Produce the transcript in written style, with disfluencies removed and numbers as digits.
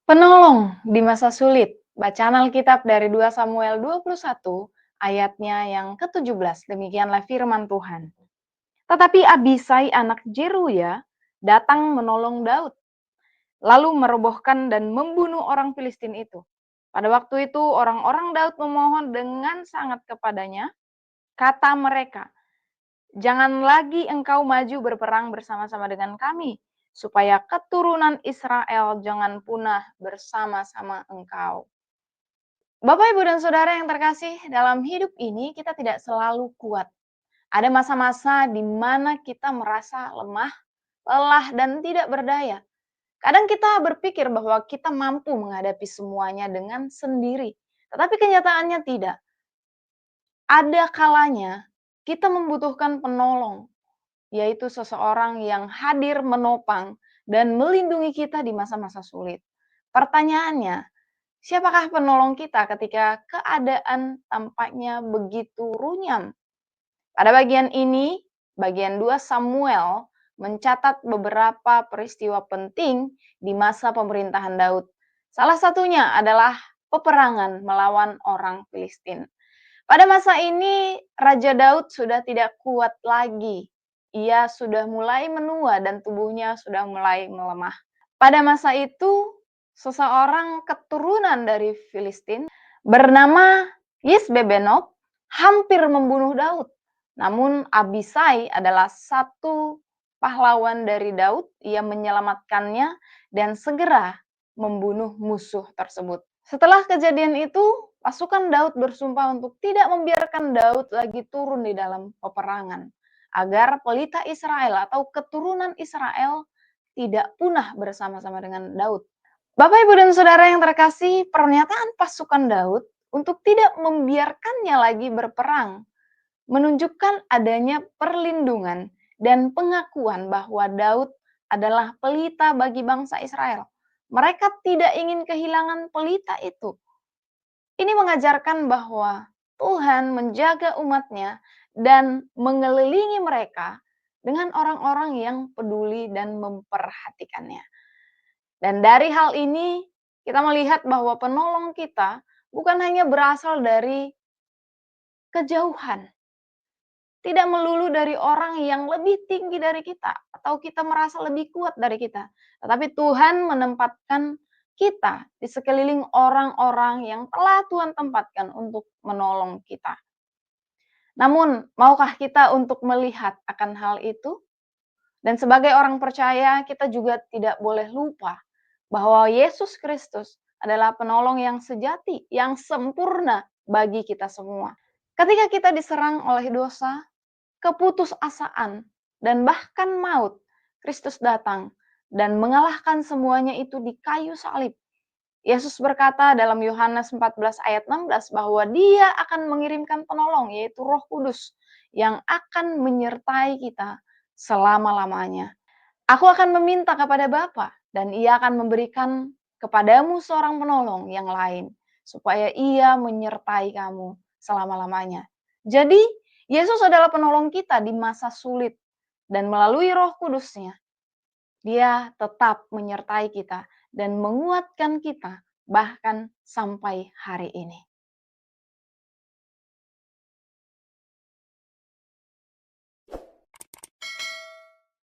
Penolong di masa sulit. Bacaan Alkitab dari 2 Samuel 21 ayatnya yang ke-17. Demikianlah firman Tuhan. Tetapi Abisai anak Zeruya datang menolong Daud, lalu merobohkan dan membunuh orang Filistin itu. Pada waktu itu orang-orang Daud memohon dengan sangat kepadanya, kata mereka, "Jangan lagi engkau maju berperang bersama-sama dengan kami, supaya keturunan Israel jangan punah bersama-sama engkau." Bapak, Ibu, dan Saudara yang terkasih, dalam hidup ini kita tidak selalu kuat. Ada masa-masa di mana kita merasa lemah, lelah, dan tidak berdaya. Kadang kita berpikir bahwa kita mampu menghadapi semuanya dengan sendiri, tetapi kenyataannya tidak. Ada kalanya kita membutuhkan penolong, yaitu seseorang yang hadir menopang dan melindungi kita di masa-masa sulit. Pertanyaannya, siapakah penolong kita ketika keadaan tampaknya begitu runyam? Pada bagian ini, bagian 2 Samuel mencatat beberapa peristiwa penting di masa pemerintahan Daud. Salah satunya adalah peperangan melawan orang Filistin. Pada masa ini, Raja Daud sudah tidak kuat lagi. Ia sudah mulai menua dan tubuhnya sudah mulai melemah. Pada masa itu, seseorang keturunan dari Filistin bernama Yisbebenob hampir membunuh Daud. Namun Abisai adalah satu pahlawan dari Daud. Ia menyelamatkannya dan segera membunuh musuh tersebut. Setelah kejadian itu, pasukan Daud bersumpah untuk tidak membiarkan Daud lagi turun di dalam peperangan, agar pelita Israel atau keturunan Israel tidak punah bersama-sama dengan Daud. Bapak, Ibu, dan Saudara yang terkasih, pernyataan pasukan Daud untuk tidak membiarkannya lagi berperang menunjukkan adanya perlindungan dan pengakuan bahwa Daud adalah pelita bagi bangsa Israel. Mereka tidak ingin kehilangan pelita itu. Ini mengajarkan bahwa Tuhan menjaga umatnya dan mengelilingi mereka dengan orang-orang yang peduli dan memperhatikannya. Dan dari hal ini kita melihat bahwa penolong kita bukan hanya berasal dari kejauhan, tidak melulu dari orang yang lebih tinggi dari kita atau kita merasa lebih kuat dari kita, tetapi Tuhan menempatkan kita di sekeliling orang-orang yang telah Tuhan tempatkan untuk menolong kita. Namun, maukah kita untuk melihat akan hal itu? Dan sebagai orang percaya, kita juga tidak boleh lupa bahwa Yesus Kristus adalah penolong yang sejati, yang sempurna bagi kita semua. Ketika kita diserang oleh dosa, keputusasaan, dan bahkan maut, Kristus datang dan mengalahkan semuanya itu di kayu salib. Yesus berkata dalam Yohanes 14 ayat 16 bahwa Dia akan mengirimkan penolong, yaitu Roh Kudus, yang akan menyertai kita selama-lamanya. Aku akan meminta kepada Bapa dan Ia akan memberikan kepadamu seorang penolong yang lain, supaya Ia menyertai kamu selama-lamanya. Jadi, Yesus adalah penolong kita di masa sulit, dan melalui Roh Kudus-Nya, Dia tetap menyertai kita dan menguatkan kita bahkan sampai hari ini.